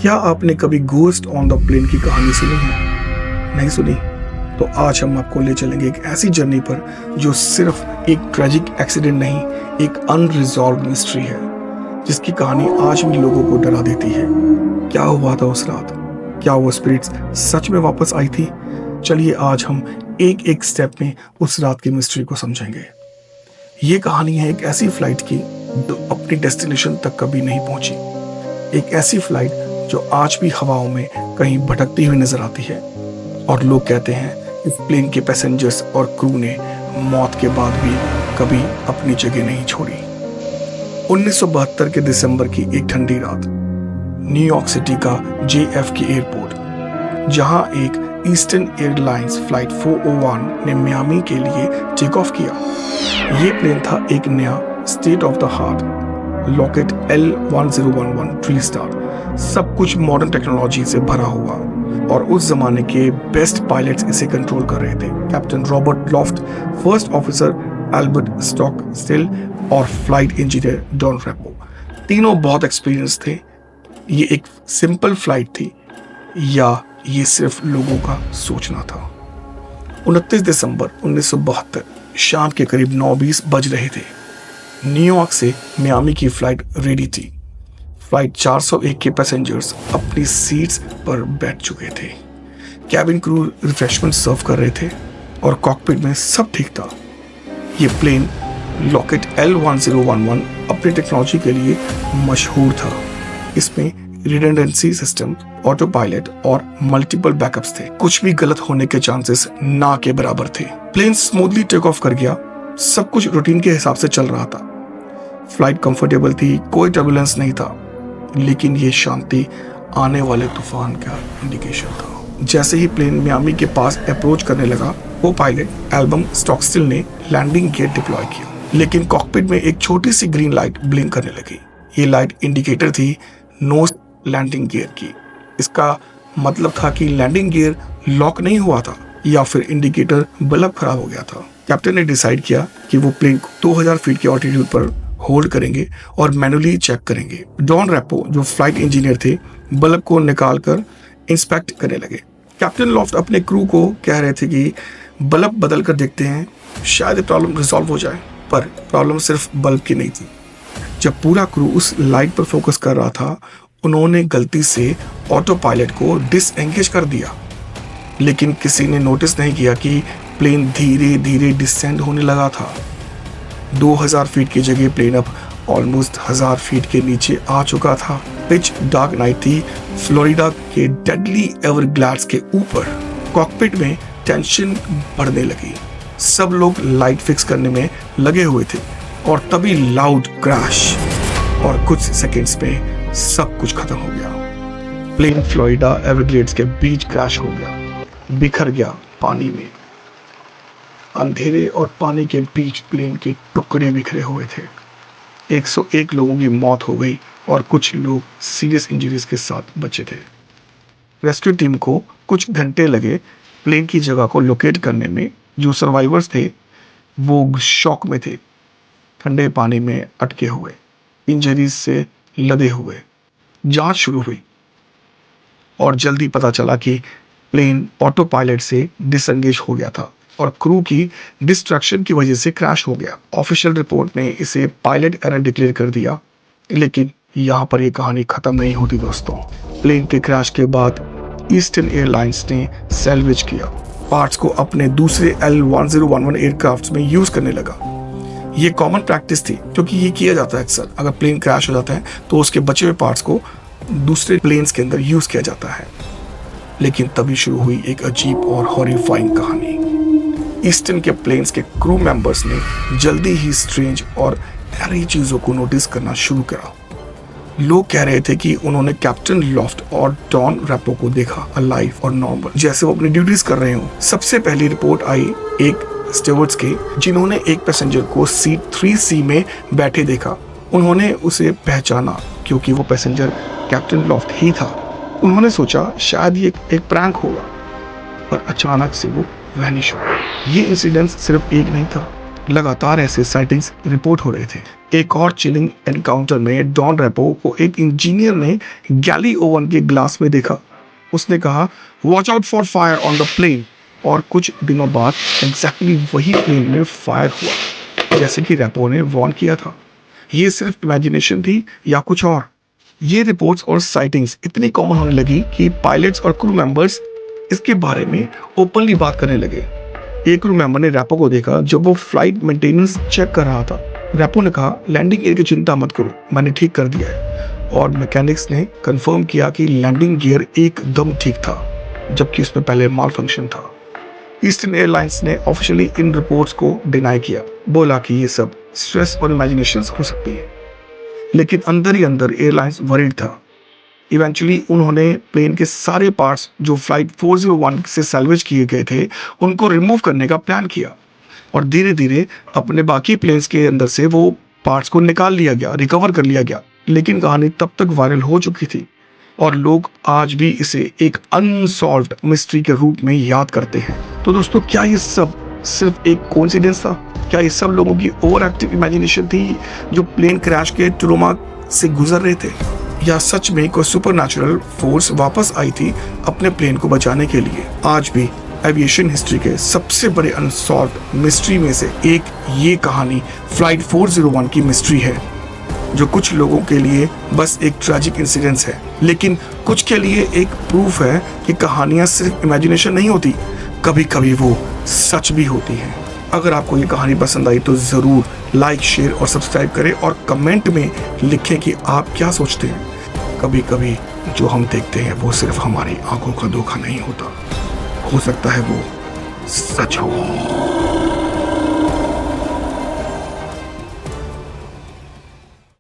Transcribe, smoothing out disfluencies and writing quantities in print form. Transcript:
क्या आपने कभी घोस्ट ऑन द प्लेन की कहानी सुनी है? नहीं सुनी? तो आज हम आपको ले चलेंगे एक ऐसी जर्नी पर जो सिर्फ एक ट्रेजिक एक्सीडेंट नहीं, एक अनरिजॉल्व मिस्ट्री है जिसकी कहानी आज भी लोगों को डरा देती है। क्या हुआ था उस रात? क्या वो स्पिरिट्स सच में वापस आई थी? चलिए आज हम एक एक स्टेप में उस रात की मिस्ट्री को समझेंगे। ये कहानी है एक ऐसी फ्लाइट की जो अपनी डेस्टिनेशन तक कभी नहीं पहुंची। एक ऐसी फ्लाइट जो आज भी हवाओं में कहीं भटकती हुई नजर आती है और लोग कहते हैं इस प्लेन के पैसेंजर्स और क्रू ने मौत के बाद भी कभी अपनी जगह नहीं छोड़ी। 1972 के दिसंबर की एक ठंडी रात, न्यूयॉर्क सिटी का JFK एयरपोर्ट, जहां एक ईस्टर्न एयरलाइंस फ्लाइट 401 ने मियामी के लिए टेक ऑफ किया। ये प्लेन था एक नया state of the heart locket L1011 tree star, सब कुछ मॉडर्न टेक्नोलॉजी से भरा हुआ, और उस जमाने के बेस्ट पायलट्स इसे कंट्रोल कर रहे थे। Captain Robert Loft, first officer Albert Stockstill और फ्लाइट इंजीनियर डॉन रैपो, तीनों बहुत एक्सपीरियंस थे। ये एक सिंपल फ्लाइट थी या ये सिर्फ लोगों का सोचना था? 29 दिसंबर 1972 शाम के करीब 9:20 बज रहे थे। न्यूयॉर्क से मियामी की फ्लाइट रेडी थी। फ्लाइट 401 के पैसेंजर्स अपनी सीट्स पर बैठ चुके थे। कैबिन क्रू रिफ्रेशमेंट सर्व कर रहे थे और कॉकपिट में सब ठीक था। ये प्लेन लॉकेट L1011 अपनी टेक्नोलॉजी के लिए मशहूर था। इसमें रिडंडेंसी सिस्टम, ऑटो पायलट और मल्टीपल बैकअप्स थे। कुछ भी गलत होने के चांसेस ना के बराबर थे। प्लेन स्मूथली टेक ऑफ कर गया। सब कुछ रूटीन के हिसाब से चल रहा था। फ्लाइट कंफर्टेबल थी, कोई टर्बुलेंस नहीं था, लेकिन ये शांति आने वाले तूफान का इंडिकेशन था। जैसे ही प्लेन मियामी के पास अप्रोच करने लगा, वो पायलट एल्बर्ट स्टॉकस्टिल ने लैंडिंग गियर डिप्लॉय किया, लेकिन कॉकपिट में एक छोटी सी ग्रीन लाइट ब्लिंक करने लगी। ये लाइट इंडिकेटर थी नोज लैंडिंग गियर की। इसका मतलब था कि लैंडिंग गियर लॉक नहीं हुआ था या फिर इंडिकेटर बल्ब खराब हो गया था। कैप्टन ने डिसाइड किया कि वो प्लेन को 2000 फीट के ऑल्टीट्यूड पर होल्ड करेंगे और मैनुअली चेक करेंगे। डॉन रैपो, जो फ्लाइट इंजीनियर थे, बल्ब को निकाल कर इंस्पेक्ट करने लगे। कैप्टन लॉफ्ट अपने क्रू को कह रहे थे कि बल्ब बदल कर देखते हैं, शायद प्रॉब्लम रिजॉल्व हो जाए। पर प्रॉब्लम सिर्फ बल्ब की नहीं थी। जब पूरा क्रू उस लाइट पर फोकस कर रहा था, उन्होंने गलती से ऑटो पायलट को डिसएंगेज कर दिया, लेकिन किसी ने नोटिस नहीं किया कि प्लेन धीरे धीरे डिसेंड होने लगा था। 2000 फीट की जगह प्लेन अब ऑलमोस्ट 1000 फीट के नीचे आ चुका था। पिच डार्क नाइट थी। फ्लोरिडा के डेडली एवरग्लाड्स के ऊपर कॉकपिट में टेंशन बढ़ने लगी। सब लोग लाइट फिक्स करने में लगे हुए थे और तभी लाउड क्रैश, और कुछ सेकंड्स में सब कुछ खत्म हो गया। प्लेन फ्लोरिडा एवरग्लाड्स के बीच क्रैश हो गया, बिखर गया पानी में। अंधेरे और पानी के बीच प्लेन के टुकड़े बिखरे हुए थे। 101 लोगों की मौत हो गई और कुछ लोग सीरियस इंजरीज के साथ बचे थे। रेस्क्यू टीम को कुछ घंटे लगे प्लेन की जगह को लोकेट करने में। जो सर्वाइवर्स थे वो शॉक में थे, ठंडे पानी में अटके हुए, इंजरीज से लदे हुए। जांच शुरू हुई और जल्दी पता चला कि प्लेन ऑटो पायलट से डिसएंगेज हो गया था और क्रू की डिस्ट्रैक्शन की वजह से क्रैश हो गया। ऑफिशियल रिपोर्ट ने इसे पायलट एरर डिक्लेयर कर दिया, लेकिन यहाँ पर यह कहानी खत्म नहीं होती दोस्तों। प्लेन के क्रैश के बाद ईस्टर्न एयरलाइंस ने सैल्वेज किया, पार्ट्स को अपने दूसरे L1011 एयरक्राफ्ट में यूज करने लगा। ये कॉमन प्रैक्टिस थी, क्योंकि ये किया जाता है अक्सर। अगर प्लेन क्रैश हो जाता है तो उसके बचे हुए पार्ट्स को दूसरे प्लेन्स के अंदर यूज किया जाता है। लेकिन तभी शुरू हुई एक अजीब और हॉरिफाइंग कहानी। ईस्टर्न के प्लेन्स के क्रू मेंबर्स ने जल्दी ही स्ट्रेंज और ऐरी चीजों को नोटिस करना शुरू करा। लोग कह रहे थे कि उन्होंने कैप्टन लॉफ्ट और डॉन रैपो को देखा अलाइव और नॉर्मल, जैसे वो अपनी ड्यूटीज कर रहे हो। सबसे पहली रिपोर्ट आई एक स्टीवर्ड्स के, जिन्होंने एक पैसेंजर को सीट 3C में बैठे देखा। उन्होंने उसे पहचाना क्योंकि वो पैसेंजर कैप्टन लॉफ्ट ही था। उन्होंने सोचा शायद ये एक प्रैंक होगा, पर अचानक से वो वैनिश हो गया। ये इंसिडेंट सिर्फ एक नहीं था, लगातार ऐसे साइटिंग्स रिपोर्ट हो रहे थे। एक और चिलिंग एनकाउंटर में डॉन रेपो को एक इंजीनियर ने गैली ओवन के ग्लास में देखा। उसने कहा, watch out for fire on the plane. और कुछ दिनों बाद एग्जैक्टली वही प्लेन में फायर हुआ, जैसे कि रेपो ने वार्न किया था। ये सिर्फ इमेजिनेशन थी या कुछ और? ये रिपोर्ट्स और साइटिंग्स इतनी कॉमन होने लगी कि पायलट्स और क्रू मेंबर्स इसके बारे में ओपनली बात करने लगे। एक क्रू मेंबर ने रेपो को देखा जब वो फ्लाइट मेंटेनेंस चेक कर रहा था। रेपो ने कहा, लैंडिंग गियर की चिंता मत करो, मैंने ठीक कर दिया है। और मैकेनिक्स ने कंफर्म किया कि लैंडिंग गियर एकदम ठीक था, जबकि उसमें पहले माल फंक्शन था। ईस्टर्न एयरलाइंस ने ऑफिशियली इन रिपोर्ट्स को डिनाई किया, बोला कि ये सब स्ट्रेस और इमेजिनेशन हो सकती है। लेकिन अंदर ही अंदर एयरलाइंस वरीड था। इवेंचुअली उन्होंने प्लेन के सारे पार्ट्स जो फ्लाइट 401 से सैल्वेज किए गए थे, उनको रिमूव करने का प्लान किया। और धीरे धीरे अपने बाकी प्लेन्स के अंदर से वो पार्ट्स को निकाल लिया गया, रिकवर कर लिया गया। लेकिन कहानी तब तक वायरल हो चुकी थी और लोग आज भी इसे एक अनसॉल्व्ड मिस्ट्री के रूप में याद करते हैं। तो दोस्तों, क्या ये सब सिर्फ एक कोइंसिडेंस था? क्या ये सब लोगों की ओवर एक्टिव इमेजिनेशन थी जो प्लेन क्रैश के ट्रोमा से गुजर रहे थे? या सच में कोई सुपरनैचुरल फोर्स वापस आई थी अपने प्लेन को बचाने के लिए? आज भी एविएशन हिस्ट्री के सबसे बड़े अनसॉल्व्ड मिस्ट्री में से एक ये कहानी फ्लाइट 401 की मिस्ट्री है, जो कुछ लोगों के लिए बस एक ट्रैजिक इंसिडेंस है, लेकिन कुछ के लिए एक प्रूफ है कि कहानियां सिर्फ इमेजिनेशन नहीं होती, कभी कभी वो सच भी होती हैं। अगर आपको ये कहानी पसंद आई तो ज़रूर लाइक, शेयर और सब्सक्राइब करें और कमेंट में लिखें कि आप क्या सोचते हैं। कभी कभी जो हम देखते हैं वो सिर्फ हमारी आंखों का धोखा नहीं होता, हो सकता है वो सच हो।